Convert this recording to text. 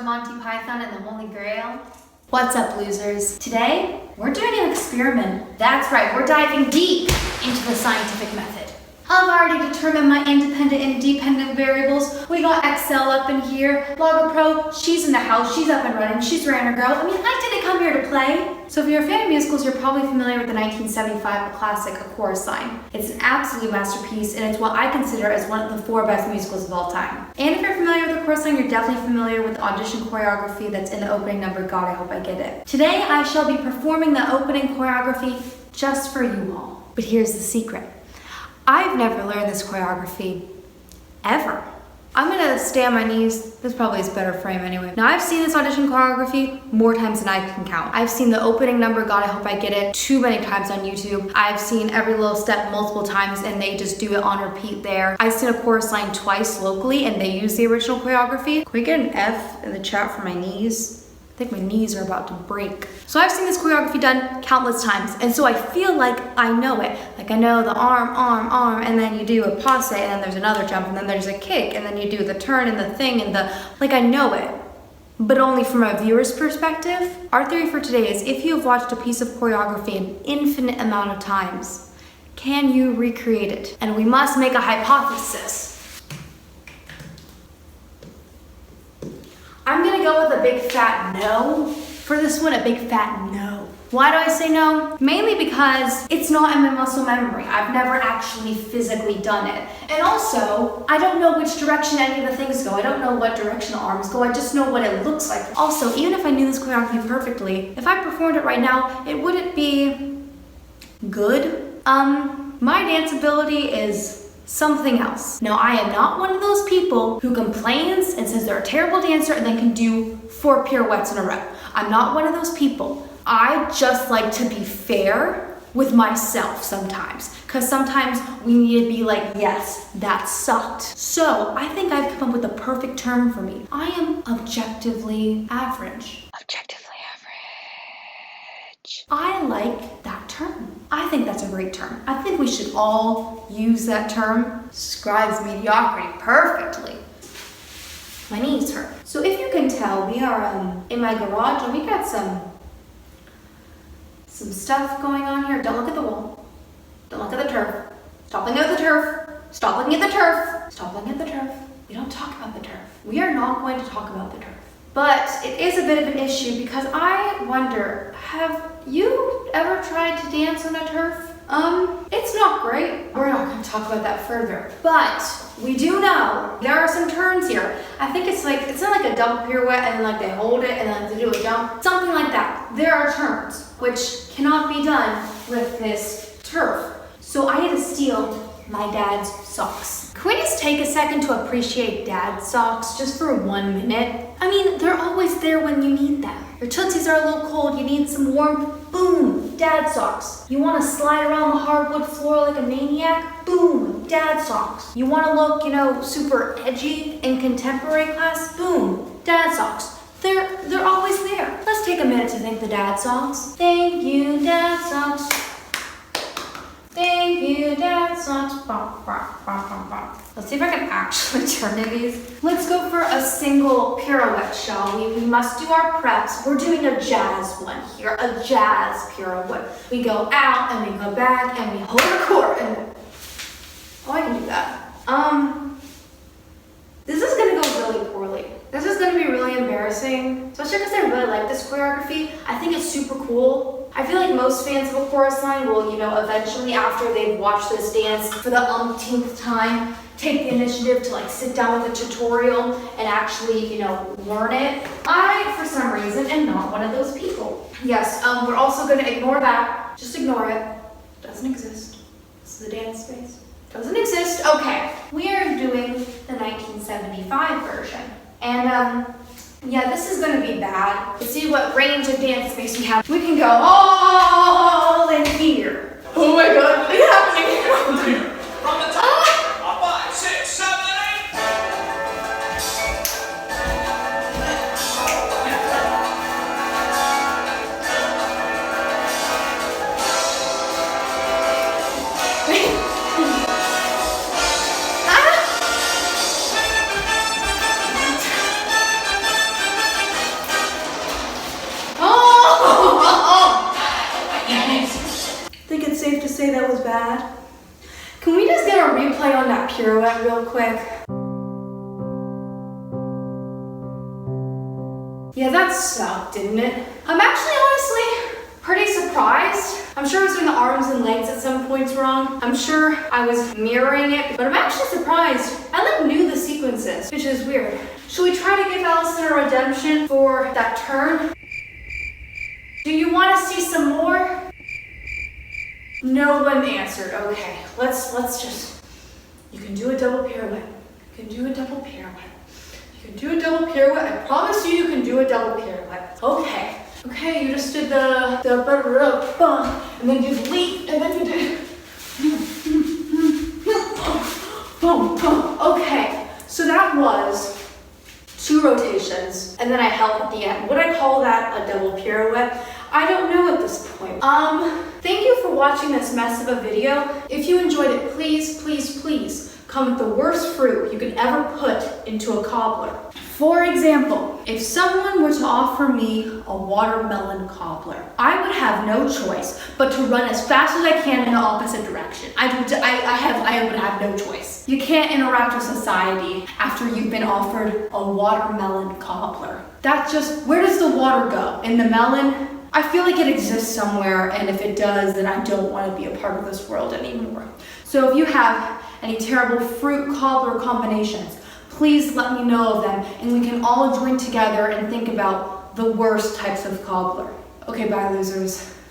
Monty Python and the Holy Grail? What's up, losers? Today, we're doing an experiment. That's right, we're diving deep into the scientific method. I've already determined my independent and dependent variables. We got Excel up in here. Logger Pro, she's in the house, she's up and running, she's ready to go. I mean, I didn't come here to play. So if you're a fan of musicals, you're probably familiar with the 1975 classic, A Chorus Line. It's an absolute masterpiece, and it's what I consider as one of the 4 best musicals of all time. And if you're familiar with A Chorus Line, you're definitely familiar with the audition choreography that's in the opening number, God, I Hope I Get It. Today, I shall be performing the opening choreography just for you all. But here's the secret. I've never learned this choreography, ever. I'm gonna stay on my knees. This probably is better frame anyway. Now, I've seen this audition choreography more times than I can count. I've seen the opening number, God, I Hope I Get It, too many times on YouTube. I've seen every little step multiple times and they just do it on repeat there. I've seen A Chorus Line twice locally and they use the original choreography. Can we get an F in the chat for my knees? I think my knees are about to break. So I've seen this choreography done countless times, and so I feel like I know it. Like I know the arm, and then you do a passe, and then there's another jump, and then there's a kick, and then you do the turn and the thing, and like I know it, but only from a viewer's perspective. Our theory for today is if you've watched a piece of choreography an infinite amount of times, can you recreate it? And we must make a hypothesis. I'm gonna go with a big fat no for this one, a big fat no. Why do I say no? Mainly because it's not in my muscle memory. I've never actually physically done it. And also, I don't know which direction any of the things go. I don't know what direction the arms go. I just know what it looks like. Also, even if I knew this choreography perfectly, if I performed it right now, it wouldn't be good. My dance ability is something else. Now, I am not one of those people who complains and says they're a terrible dancer and then can do 4 pirouettes in a row. I'm not one of those people. I just like to be fair with myself sometimes, because sometimes we need to be like, yes, that sucked. So I think I've come up with the perfect term for me. I am objectively average. Objectively average. I like that term. I think that's a great term. I think we should all use that term. Describes mediocrity perfectly. My knees hurt. So if you can tell, we are in my garage and we got some stuff going on here. Don't look at the wall. Don't look at the turf. Stop looking at the turf. Stop looking at the turf. Stop looking at the turf. We don't talk about the turf. We are not going to talk about the turf. But it is a bit of an issue because I wonder, have you ever tried to dance on a turf? It's not great. We're not going to talk about that further. But we do know there are some turns here. I think it's not like a double pirouette and like they hold it and then they do a jump. Something like that. There are turns which cannot be done with this turf. So I had to steal my dad's socks. Can we just take a second to appreciate dad's socks just for 1 minute? I mean, they're always there when you need them. Your tootsies are a little cold, you need some warmth, boom, dad socks. You wanna slide around the hardwood floor like a maniac? Boom, dad socks. You wanna look, super edgy in contemporary class? Boom, dad socks. They're always there. Let's take a minute to thank the dad socks. Thank you, dad socks. Thank you, dad socks. Let's see if I can actually turn to these. Let's go for a single pirouette, shall we? We must do our preps. We're doing a jazz one here, a jazz pirouette. We go out and we go back and we hold our core and I can do that. This is gonna go really poorly. This is gonna be really embarrassing, especially because I really like this choreography. I think it's super cool. I feel like most fans of A Chorus Line will, eventually after they've watched this dance for the umpteenth time, take the initiative to sit down with a tutorial and actually, learn it. I, for some reason, am not one of those people. Yes, we're also gonna ignore that. Just ignore it. Doesn't exist. This is the dance space. Doesn't exist. Okay, we are doing the 1975 version. And yeah, this is gonna be bad. Let's see what range of dance space we have. We can go all in here. Oh my God, what's happening here? From the top, 5, 6, 7, 8. bad. Can we just get a replay on that pirouette real quick? Yeah, that sucked, didn't it? I'm actually honestly pretty surprised. I'm sure I was doing the arms and legs at some points wrong. I'm sure I was mirroring it, but I'm actually surprised. I like knew the sequences, which is weird. Should we try to give Allison a redemption for that turn? Do you want to see some more? No one answered. Okay, let's just, you can do a double pirouette. You can do a double pirouette. You can do a double pirouette. I promise you can do a double pirouette. Okay. Okay, you just did the bump, and then you leap, and then you did boom, boom. Okay, so that was 2 rotations, and then I held at the end. Would I call that a double pirouette? I don't know at this point. Thank you for watching this mess of a video. If you enjoyed it, please, please, please comment the worst fruit you could ever put into a cobbler. For example, if someone were to offer me a watermelon cobbler, I would have no choice but to run as fast as I can in the opposite direction. I would have no choice. You can't interact with society after you've been offered a watermelon cobbler. That's just, where does the water go? In the melon? I feel like it exists somewhere, and if it does, then I don't want to be a part of this world anymore. So if you have any terrible fruit cobbler combinations, please let me know of them, and we can all join together and think about the worst types of cobbler. Okay, bye losers.